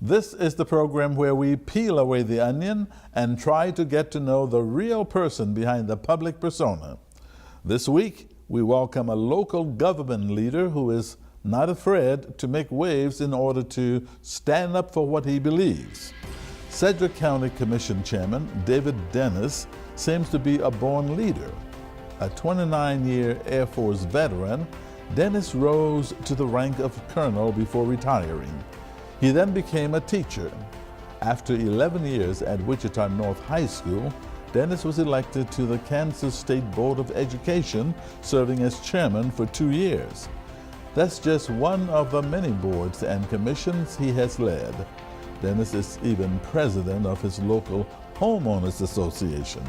This is the program where we peel away the onion and try to get to know the real person behind the public persona. This week, we welcome a local government leader who is not afraid to make waves in order to stand up for what he believes. Sedgwick County Commission Chairman David Dennis seems to be a born leader. A 29-year Air Force veteran, Dennis rose to the rank of colonel before retiring. He then became a teacher. After 11 years at Wichita North High School, Dennis was elected to the Kansas State Board of Education, serving as chairman for 2 years. That's just one of the many boards and commissions he has led. Dennis is even president of his local Homeowners Association,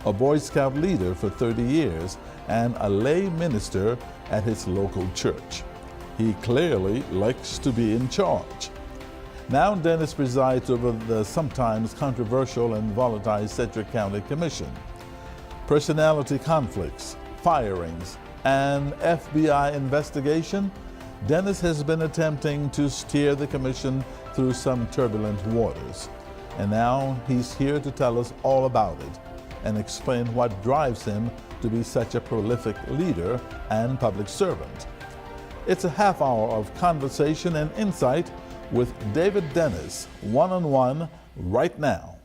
a Boy Scout leader for 30 years, and a lay minister at his local church. He clearly likes to be in charge. Now Dennis presides over the sometimes controversial and volatile Sedgwick County Commission. Personality conflicts, firings, and FBI investigation, Dennis has been attempting to steer the commission through some turbulent waters. And now he's here to tell us all about it and explain what drives him to be such a prolific leader and public servant. It's a half hour of conversation and insight with David Dennis, one-on-one, right now.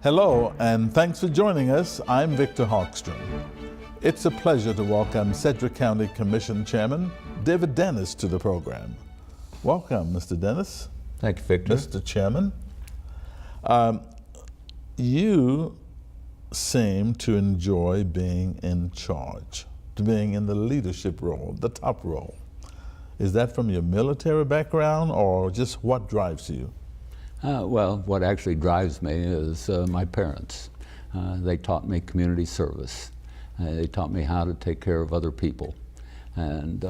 Hello, and thanks for joining us. I'm Victor Hogstrom. It's a pleasure to welcome Sedgwick County Commission Chairman David Dennis to the program. Welcome, Mr. Dennis. Thank you, Victor. Mr. Chairman. You seem to enjoy being in charge, being in the leadership role, the top role. Is that from your military background or just what drives you? Well, what actually drives me is my parents. They taught me community service. They taught me how to take care of other people. And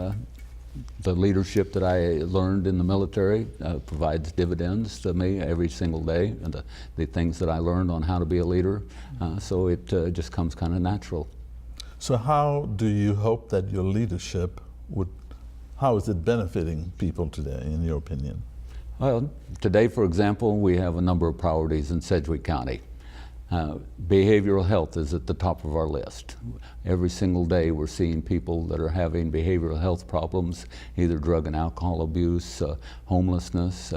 the leadership that I learned in the military provides dividends to me every single day, and the things that I learned on how to be a leader, so it just comes kind of natural. So how do you hope that your leadership how is it benefiting people today, in your opinion? Well, today, for example, we have a number of priorities in Sedgwick County. Behavioral health is at the top of our list. Every single day we're seeing people that are having behavioral health problems, either drug and alcohol abuse, homelessness,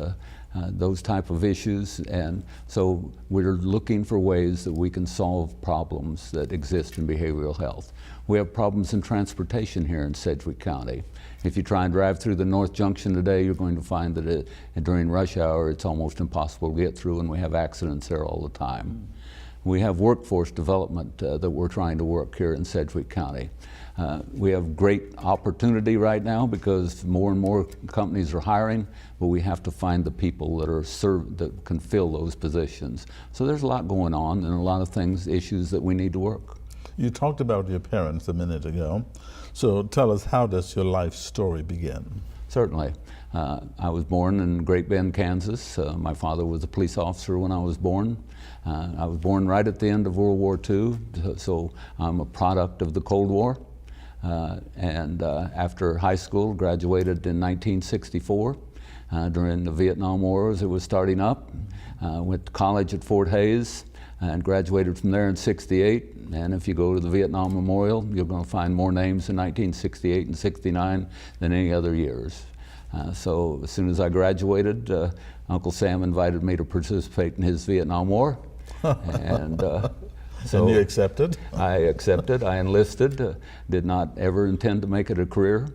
those type of issues. And so we're looking for ways that we can solve problems that exist in behavioral health. We have problems in transportation here in Sedgwick County. If you try and drive through the North Junction today, you're going to find that during rush hour it's almost impossible to get through, and we have accidents there all the time. We have workforce development that we're trying to work here in Sedgwick County. We have great opportunity right now because more and more companies are hiring, but we have to find the people that can fill those positions. So there's a lot going on and a lot of issues that we need to work. You talked about your parents a minute ago. So tell us, how does your life story begin? Certainly. I was born in Great Bend, Kansas. My father was a police officer when I was born. I was born right at the end of World War II, so I'm a product of the Cold War. And after high school, graduated in 1964. During the Vietnam War as it was starting up. Went to college at Fort Hays and graduated from there in '68. And if you go to the Vietnam Memorial, you're going to find more names in 1968 and '69 than any other years. So as soon as I graduated, Uncle Sam invited me to participate in his Vietnam War. And so and you accepted? I accepted. I enlisted. Did not ever intend to make it a career.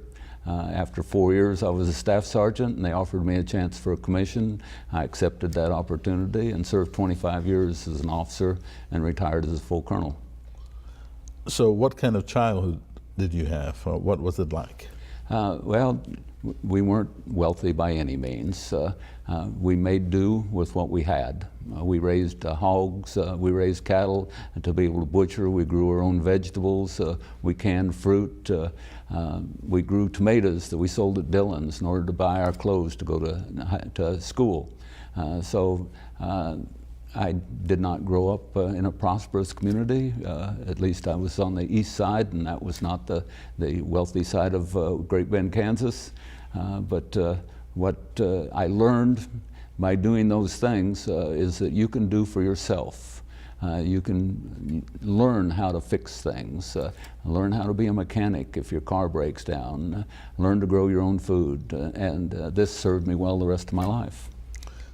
After 4 years, I was a staff sergeant, and they offered me a chance for a commission. I accepted that opportunity and served 25 years as an officer and retired as a full colonel. So what kind of childhood did you have? What was it like? Well, we weren't wealthy by any means. We made do with what we had. We raised hogs, we raised cattle to be able to butcher. We grew our own vegetables, we canned fruit. We grew tomatoes that we sold at Dillon's in order to buy our clothes to go to school. So I did not grow up in a prosperous community. At least I was on the east side, and that was not the wealthy side of Great Bend, Kansas. But what I learned by doing those things is that you can do for yourself. You can learn how to fix things, learn how to be a mechanic if your car breaks down, learn to grow your own food, and this served me well the rest of my life.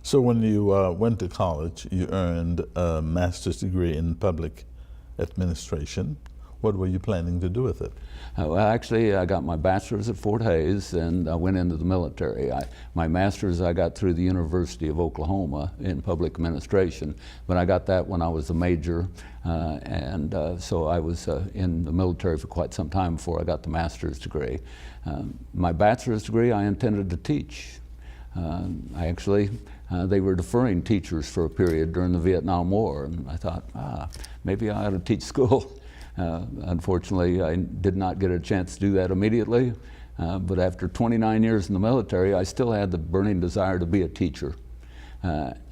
So when you went to college, you earned a master's degree in public administration. What were you planning to do with it? Well, actually, I got my bachelor's at Fort Hays, and I went into the military. My master's I got through the University of Oklahoma in public administration, but I got that when I was a major, and so I was in the military for quite some time before I got the master's degree. My bachelor's degree I intended to teach. They were deferring teachers for a period during the Vietnam War, and I thought, maybe I ought to teach school. Unfortunately, I did not get a chance to do that immediately, but after 29 years in the military, I still had the burning desire to be a teacher.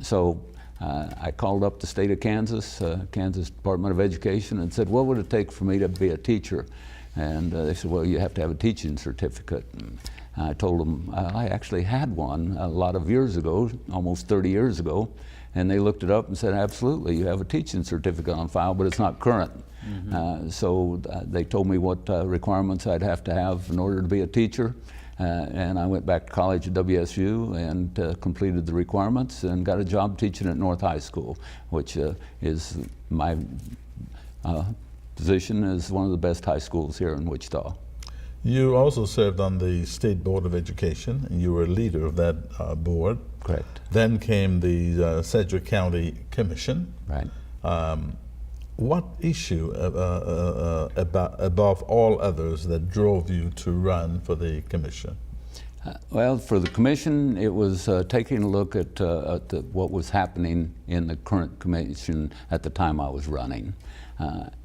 So I called up the state of Kansas, Kansas Department of Education, and said, what would it take for me to be a teacher? And they said, well, you have to have a teaching certificate. And I told them I actually had one a lot of years ago, almost 30 years ago, and they looked it up and said, absolutely, you have a teaching certificate on file, but it's not current. Mm-hmm. So they told me what requirements I'd have to have in order to be a teacher, and I went back to college at WSU and completed the requirements and got a job teaching at North High School, which is my position as one of the best high schools here in Wichita. You also served on the State Board of Education, and you were a leader of that board. Correct. Then came the Sedgwick County Commission. Right. What issue above all others that drove you to run for the commission? Well, for the commission, it was taking a look at what was happening in the current commission at the time I was running.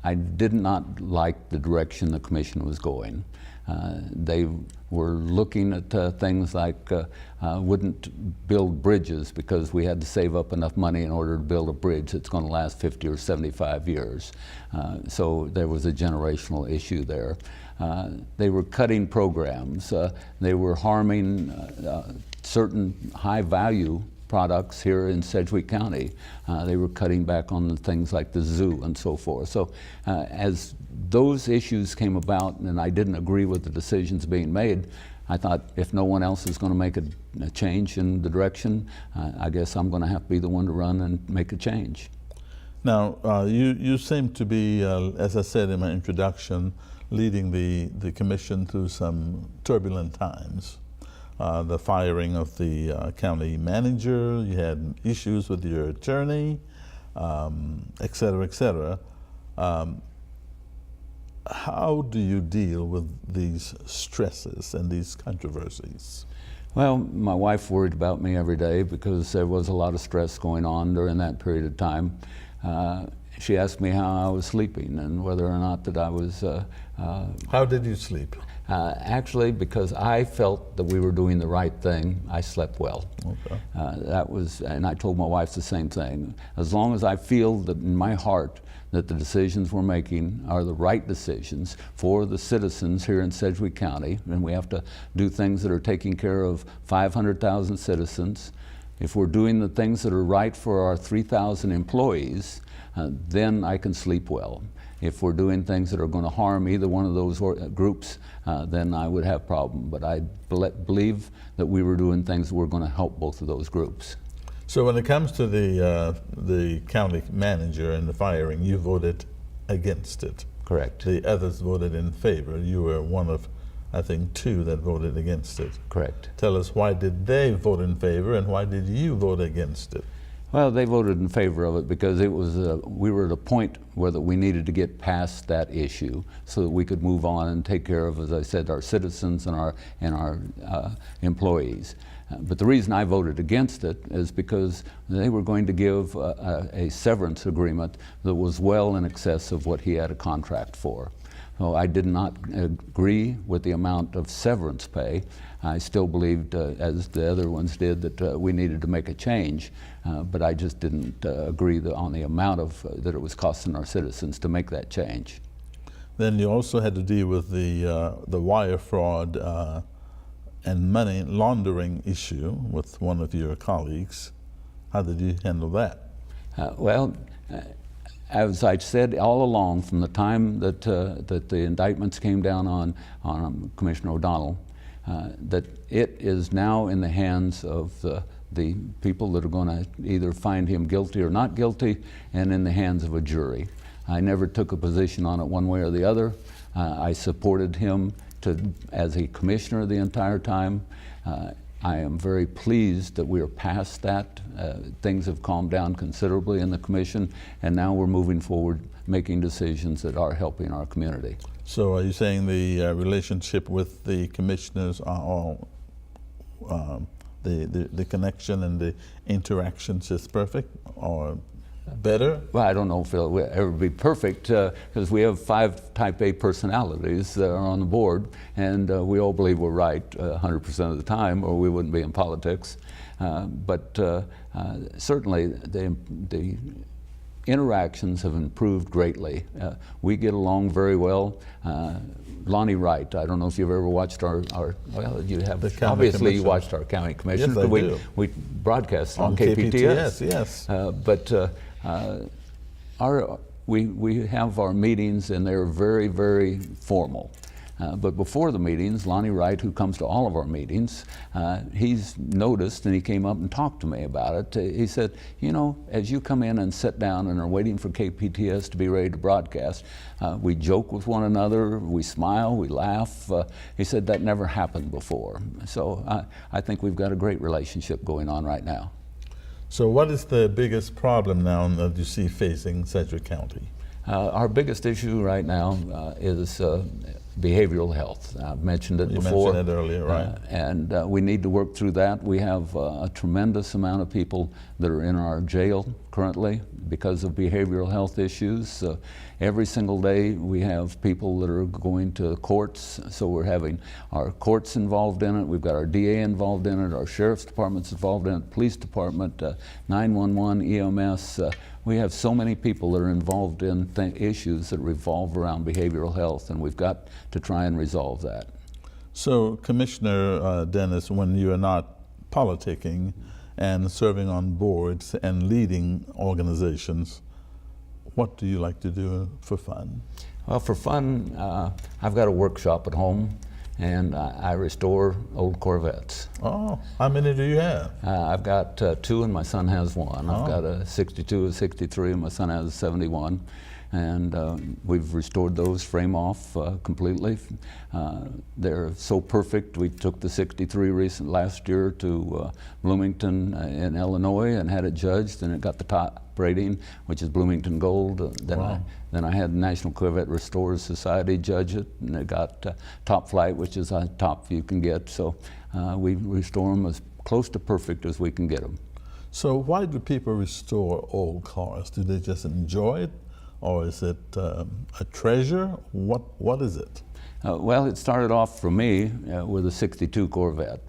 I did not like the direction the commission was going. They were looking at things like wouldn't build bridges because we had to save up enough money in order to build a bridge that's going to last 50 or 75 years. So there was a generational issue there. They were cutting programs. They were harming certain high-value products here in Sedgwick County. They were cutting back on things like the zoo and so forth. So as those issues came about and I didn't agree with the decisions being made, I thought if no one else is going to make a change in the direction, I guess I'm going to have to be the one to run and make a change. Now, you seem to be, as I said in my introduction, leading the commission through some turbulent times. The firing of the county manager, you had issues with your attorney, et cetera, et cetera. How do you deal with these stresses and these controversies? Well, my wife worried about me every day because there was a lot of stress going on during that period of time. She asked me how I was sleeping and whether or not that I was... How did you sleep? Actually, because I felt that we were doing the right thing, I slept well. Okay. And I told my wife the same thing. As long as I feel that in my heart that the decisions we're making are the right decisions for the citizens here in Sedgwick County, and we have to do things that are taking care of 500,000 citizens. If we're doing the things that are right for our 3,000 employees, then I can sleep well. If we're doing things that are going to harm either one of those groups, then I would have a problem. But I believe that we were doing things that were going to help both of those groups. So when it comes to the county manager and the firing, you voted against it. Correct. The others voted in favor. You were one of, I think, two that voted against it. Correct. Tell us, why did they vote in favor and why did you vote against it? Well, they voted in favor of it because it was we were at a point where that we needed to get past that issue so that we could move on and take care of, as I said, our citizens and our employees. But the reason I voted against it is because they were going to give a severance agreement that was well in excess of what he had a contract for. So I did not agree with the amount of severance pay. I still believed, as the other ones did, that we needed to make a change, but I just didn't agree on the amount of that it was costing our citizens to make that change. Then you also had to deal with the wire fraud and money laundering issue with one of your colleagues. How did you handle that? As I said all along, from the time that the indictments came down on Commissioner O'Donnell, that it is now in the hands of the people that are going to either find him guilty or not guilty, and in the hands of a jury. I never took a position on it one way or the other. I supported him as a commissioner the entire time. I am very pleased that we are past that. Things have calmed down considerably in the commission, and now we're moving forward making decisions that are helping our community. So are you saying the relationship with the commissioners are all, the connection and the interactions is perfect or better? Well, I don't know if it'll ever be perfect because we have 5 type A personalities that are on the board, and we all believe we're right 100% of the time, or we wouldn't be in politics. But certainly the interactions have improved greatly. We get along very well. Lonnie Wright, I don't know if you've ever watched our well, you have, obviously you watched our county commission. Yes, I do. We broadcast on KPTS, yes. We have our meetings, and they're very, very formal. But before the meetings, Lonnie Wright, who comes to all of our meetings, he's noticed, and he came up and talked to me about it. He said, you know, as you come in and sit down and are waiting for KPTS to be ready to broadcast, we joke with one another, we smile, we laugh. He said that never happened before. So I think we've got a great relationship going on right now. So what is the biggest problem now that you see facing Sedgwick County? Our biggest issue right now is behavioral health. I've mentioned it before. You mentioned it earlier, right? And we need to work through that. We have a tremendous amount of people that are in our jail currently because of behavioral health issues. Every single day we have people that are going to courts, so we're having our courts involved in it, we've got our DA involved in it, our sheriff's department's involved in it, police department, 911, EMS. We have so many people that are involved in issues that revolve around behavioral health, and we've got to try and resolve that. So, Commissioner Dennis, when you are not politicking and serving on boards and leading organizations, what do you like to do for fun? Well, for fun, I've got a workshop at home, and I restore old Corvettes. Oh, how many do you have? I've got 2 and my son has 1. I've got a 62, a 63, and my son has a 71. And we've restored those frame off completely. They're so perfect. We took the 63 last year to Bloomington in Illinois and had it judged, and it got the top rating, which is Bloomington Gold. Then I had the National Corvette Restorers Society judge it, and it got top flight, which is the top you can get. So we restore them as close to perfect as we can get them. So why do people restore old cars? Do they just enjoy it? Or is it a treasure? What is it? Well, it started off for me with a 62 Corvette.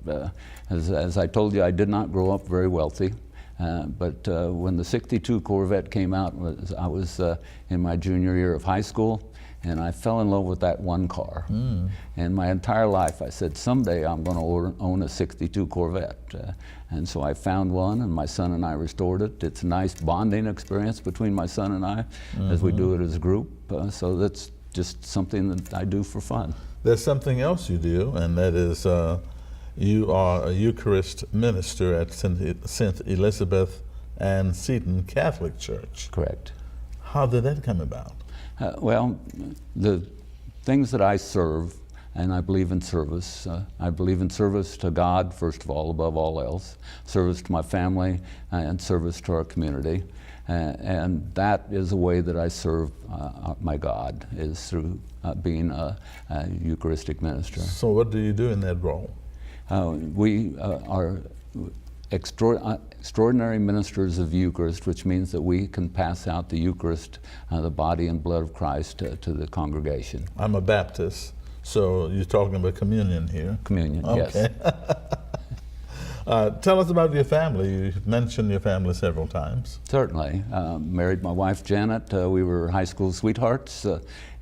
As I told you, I did not grow up very wealthy. But when the 62 Corvette came out, I was in my junior year of high school, and I fell in love with that one car. And my entire life I said, someday I'm going to own a 62 Corvette. And so I found one, and my son and I restored it. It's a nice bonding experience between my son and I as we do it as a group. So that's just something that I do for fun. There's something else you do, and that is you are a Eucharist minister at St. Elizabeth and Seton Catholic Church. Correct. How did that come about? Well, the things that I serve, and I believe in service. I believe in service to God, first of all, above all else, service to my family, and service to our community. And that is a way that I serve my God, is through being a Eucharistic minister. So what do you do in that role? We are extraordinary ministers of Eucharist, which means that we can pass out the Eucharist, the body and blood of Christ, to the congregation. I'm a Baptist, so you're talking about communion here. Communion, okay. Yes. Tell us about your family. You mentioned your family several times. Certainly. Married my wife, Janet. We were high school sweethearts,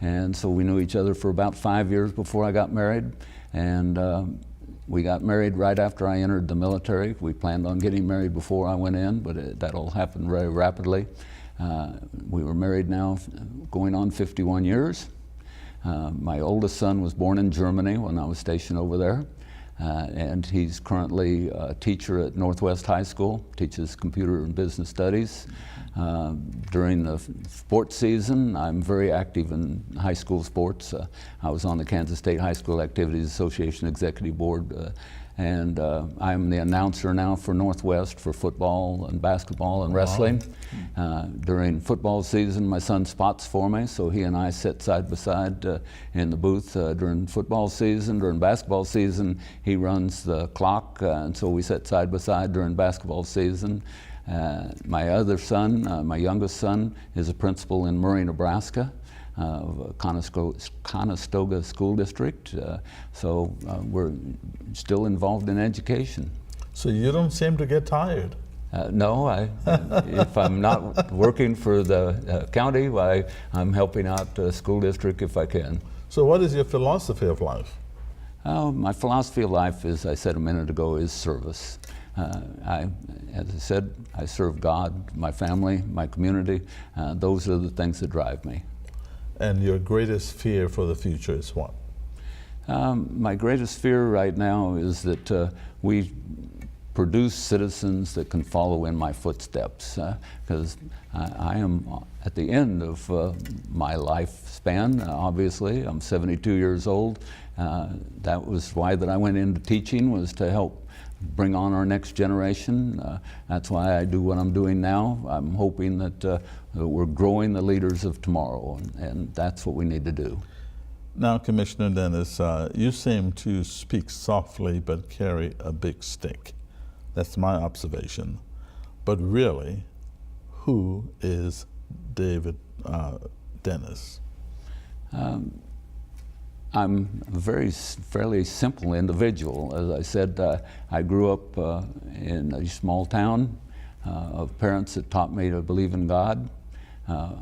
and so we knew each other for about 5 years before I got married. And we got married right after I entered the military. We planned on getting married before I went in, but that all happened very rapidly. We were married now going on 51 years. My oldest son was born in Germany when I was stationed over there. And he's currently a teacher at Northwest High School, teaches computer and business studies. During the sports season, I'm very active in high school sports. I was on the Kansas State High School Activities Association Executive Board, and I'm the announcer now for Northwest for football and basketball and wrestling. During football season, my son spots for me, so he and I sit side by side in the booth during football season. During basketball season, he runs the clock, and so we sit side by side during basketball season. My other son, my youngest son, is a principal in Murray, Nebraska, of Conestoga School District. So we're still involved in education. So you don't seem to get tired. No, if I'm not working for the county, I'm helping out the school district if I can. So what is your philosophy of life? My philosophy of life, as I said a minute ago, is service. As I said, I serve God, my family, my community. Those are the things that drive me. And your greatest fear for the future is what? My greatest fear right now is that we produce citizens that can follow in my footsteps, because I am at the end of my lifespan. Obviously, I'm 72 years old. That was why that I went into teaching, was to help bring on our next generation. That's why I do what I'm doing now. I'm hoping that we're growing the leaders of tomorrow, and that's what we need to do. Now, Commissioner Dennis, you seem to speak softly but carry a big stick. That's my observation. But really, who is David Dennis? I'm a fairly simple individual. As I said, I grew up in a small town of parents that taught me to believe in God,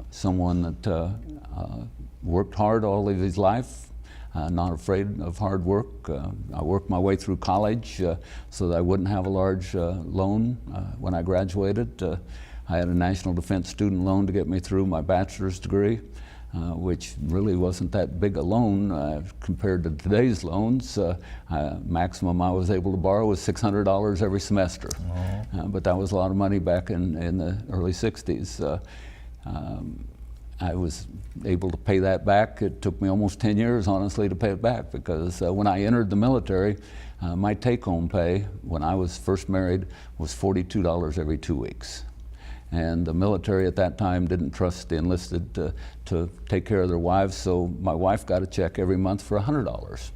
someone that worked hard all of his life, not afraid of hard work. I worked my way through college so that I wouldn't have a large loan when I graduated. I had a National Defense student loan to get me through my bachelor's degree. Which really wasn't that big a loan compared to today's loans. Maximum I was able to borrow was $600 every semester. But that was a lot of money back in the early 60s. I was able to pay that back. It took me almost 10 years, honestly, to pay it back, because when I entered the military, my take-home pay when I was first married was $42 every 2 weeks. And the military at that time didn't trust the enlisted to take care of their wives, so my wife got a check every month for $100.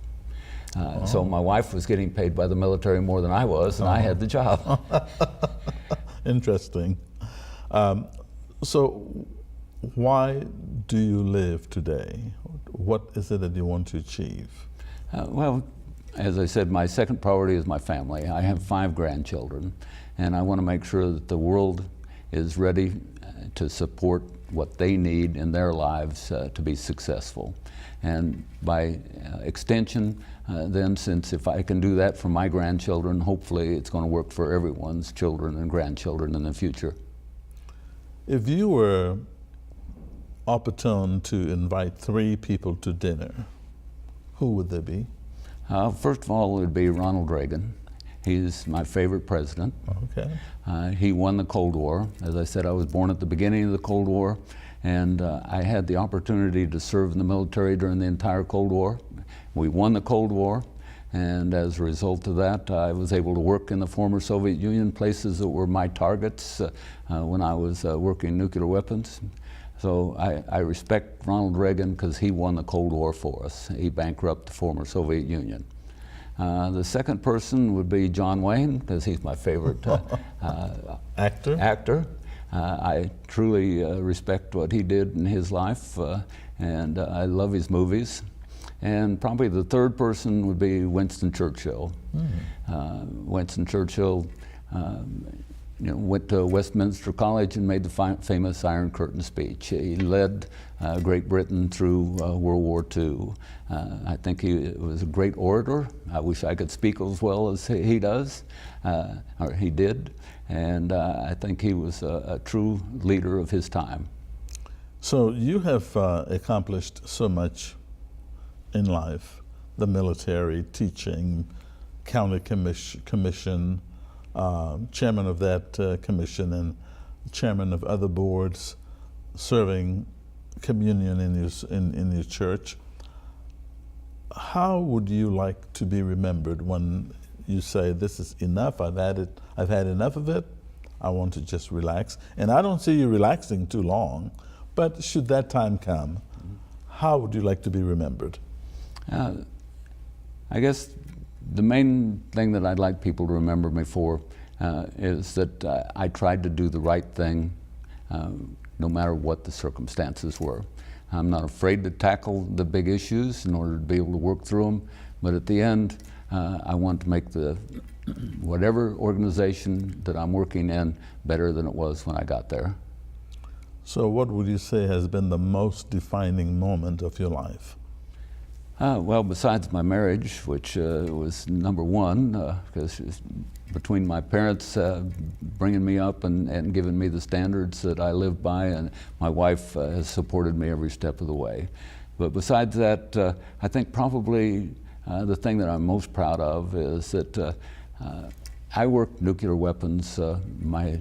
So my wife was getting paid by the military more than I was, and I had the job. Interesting. So why do you live today? What is it that you want to achieve? Well, as I said, my second priority is my family. I have 5 grandchildren, and I want to make sure that the world is ready to support what they need in their lives to be successful. And by extension, then, since if I can do that for my grandchildren, hopefully it's going to work for everyone's children and grandchildren in the future. If you were opportune to invite 3 people to dinner, who would they be? First of all, it would be Ronald Reagan. He's my favorite president. Okay. He won the Cold War. As I said, I was born at the beginning of the Cold War, and I had the opportunity to serve in the military during the entire Cold War. We won the Cold War, and as a result of that, I was able to work in the former Soviet Union, places that were my targets when I was working nuclear weapons. So I respect Ronald Reagan because he won the Cold War for us. He bankrupted the former Soviet Union. The second person would be John Wayne, because he's my favorite actor. I truly respect what he did in his life, and I love his movies. And probably the third person would be Winston Churchill. Winston Churchill went to Westminster College and made the famous Iron Curtain speech. He led Great Britain through World War II. I think he was a great orator. I wish I could speak as well as he does, or he did. And I think he was a true leader of his time. So you have accomplished so much in life: the military, teaching, county commission, chairman of that commission, and chairman of other boards, serving communion in your church. How would you like to be remembered when you say, "This is enough, I've had enough of it, I want to just relax"? And I don't see you relaxing too long, but should that time come, how would you like to be remembered? I guess the main thing that I'd like people to remember me for is that I tried to do the right thing no matter what the circumstances were. I'm not afraid to tackle the big issues in order to be able to work through them, but at the end I want to make whatever organization that I'm working in better than it was when I got there. So what would you say has been the most defining moment of your life? Well, besides my marriage, which was number one, because between my parents bringing me up and giving me the standards that I live by, and my wife has supported me every step of the way. But besides that, I think probably the thing that I'm most proud of is that I worked nuclear weapons my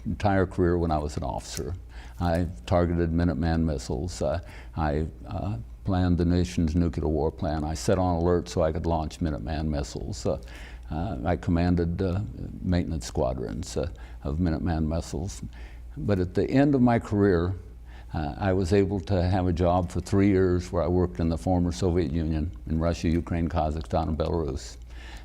entire career when I was an officer. I targeted Minuteman missiles. I planned the nation's nuclear war plan. I set on alert so I could launch Minuteman missiles. I commanded maintenance squadrons of Minuteman missiles. But at the end of my career, I was able to have a job for 3 years where I worked in the former Soviet Union in Russia, Ukraine, Kazakhstan, and Belarus.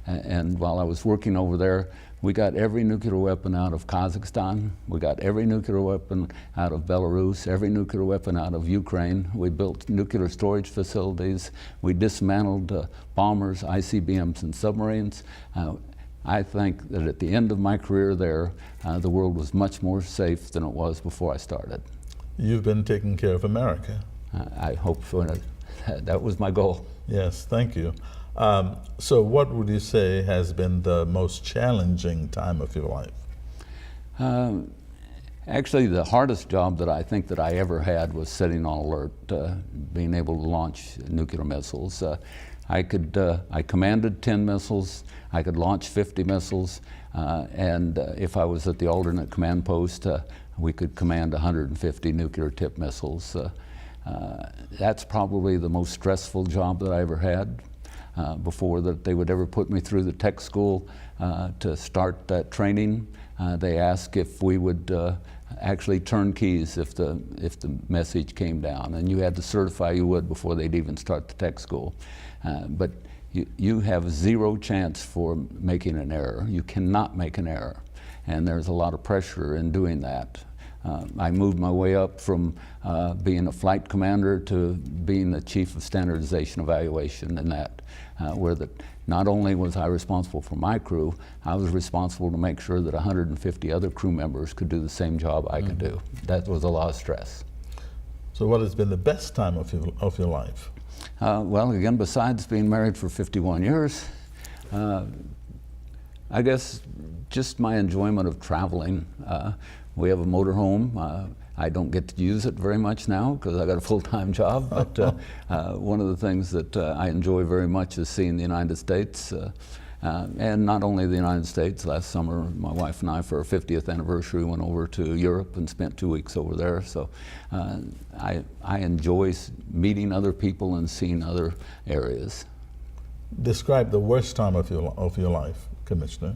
And while I was working over there, we got every nuclear weapon out of Kazakhstan. We got every nuclear weapon out of Belarus, every nuclear weapon out of Ukraine. We built nuclear storage facilities. We dismantled bombers, ICBMs, and submarines. I think that at the end of my career there, the world was much more safe than it was before I started. You've been taking care of America. I hope so. That was my goal. Yes, thank you. So what would you say has been the most challenging time of your life? Actually, the hardest job that I think that I ever had was setting on alert, being able to launch nuclear missiles. I commanded 10 missiles, I could launch 50 missiles, and if I was at the alternate command post, we could command 150 nuclear tipped missiles. That's probably the most stressful job that I ever had. Before that they would ever put me through the tech school to start that training, they asked if we would actually turn keys if the message came down, and you had to certify you would before they'd even start the tech school. But you have zero chance for making an error. You cannot make an error, and there's a lot of pressure in doing that. I moved my way up from being a flight commander to being the chief of standardization evaluation, and that where not only was I responsible for my crew, I was responsible to make sure that 150 other crew members could do the same job I could do. That was a lot of stress. So what has been the best time of your life? Well, again, besides being married for 51 years, I guess just my enjoyment of traveling. We have a motorhome. I don't get to use it very much now because I got a full-time job, but one of the things that I enjoy very much is seeing the United States. And not only the United States. Last summer, my wife and I, for our 50th anniversary, went over to Europe and spent 2 weeks over there. So I enjoy meeting other people and seeing other areas. Describe the worst time of your life, Commissioner.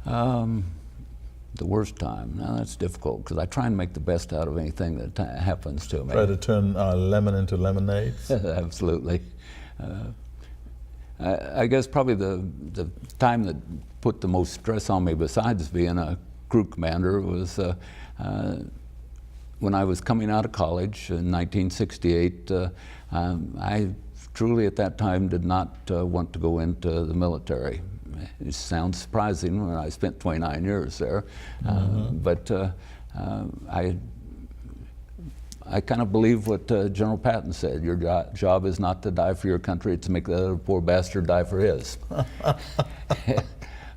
The worst time? Now that's difficult because I try and make the best out of anything that happens to me. Try to turn lemon into lemonade? Absolutely. I guess probably the time that put the most stress on me, besides being a crew commander, was when I was coming out of college in 1968. I truly at that time did not want to go into the military. It sounds surprising when I spent 29 years there, but I kind of believe what General Patton said. Your job is not to die for your country, it's to make the other poor bastard die for his.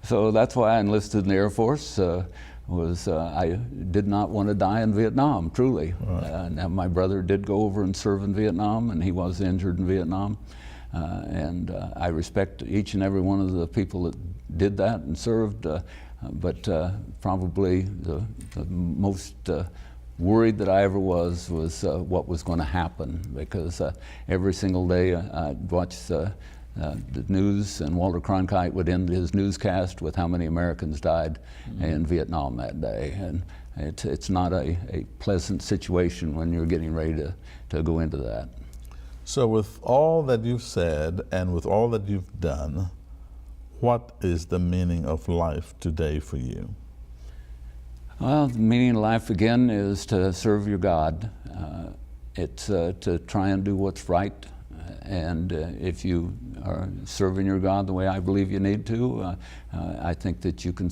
So that's why I enlisted in the Air Force. I did not want to die in Vietnam, truly. Right. Now my brother did go over and serve in Vietnam, and he was injured in Vietnam. And I respect each and every one of the people that did that and served, but probably the most worried that I ever was what was going to happen, because every single day I'd watch the news, and Walter Cronkite would end his newscast with how many Americans died in Vietnam that day. And it's not a pleasant situation when you're getting ready to go into that. So with all that you've said and with all that you've done, what is the meaning of life today for you? Well, the meaning of life, again, is to serve your God. It's to try and do what's right. And if you are serving your God the way I believe you need to, I think that you can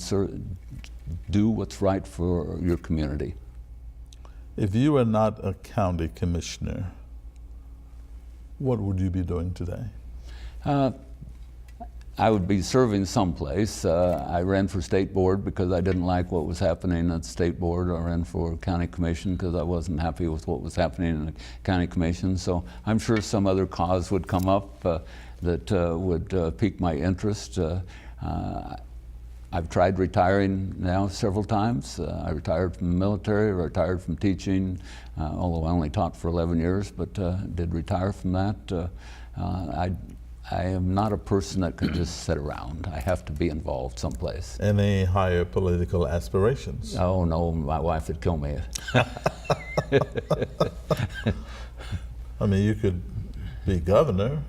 do what's right for your community. If you were not a county commissioner, what would you be doing today? I would be serving someplace. I ran for state board because I didn't like what was happening at the state board. I ran for county commission because I wasn't happy with what was happening in the county commission. So I'm sure some other cause would come up that would pique my interest. I've tried retiring now several times. I retired from the military, retired from teaching, although I only taught for 11 years, but did retire from that. I am not a person that can just sit around. I have to be involved someplace. Any higher political aspirations? Oh no, my wife would kill me. I mean, you could be governor.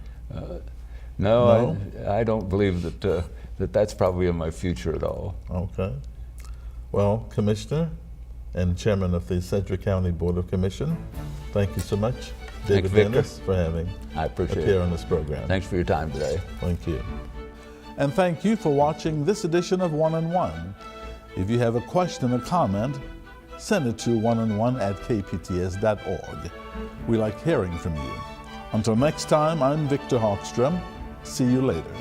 No? I don't believe that that's probably in my future at all. Okay. Well, Commissioner and Chairman of the Sedgwick County Board of Commission, thank you so much, David Dennis, for having appear on this program. Thanks for your time today. Thank you. And thank you for watching this edition of One on One. If you have a question or comment, send it to oneonone@kpts.org. We like hearing from you. Until next time, I'm Victor Hogstrom. See you later.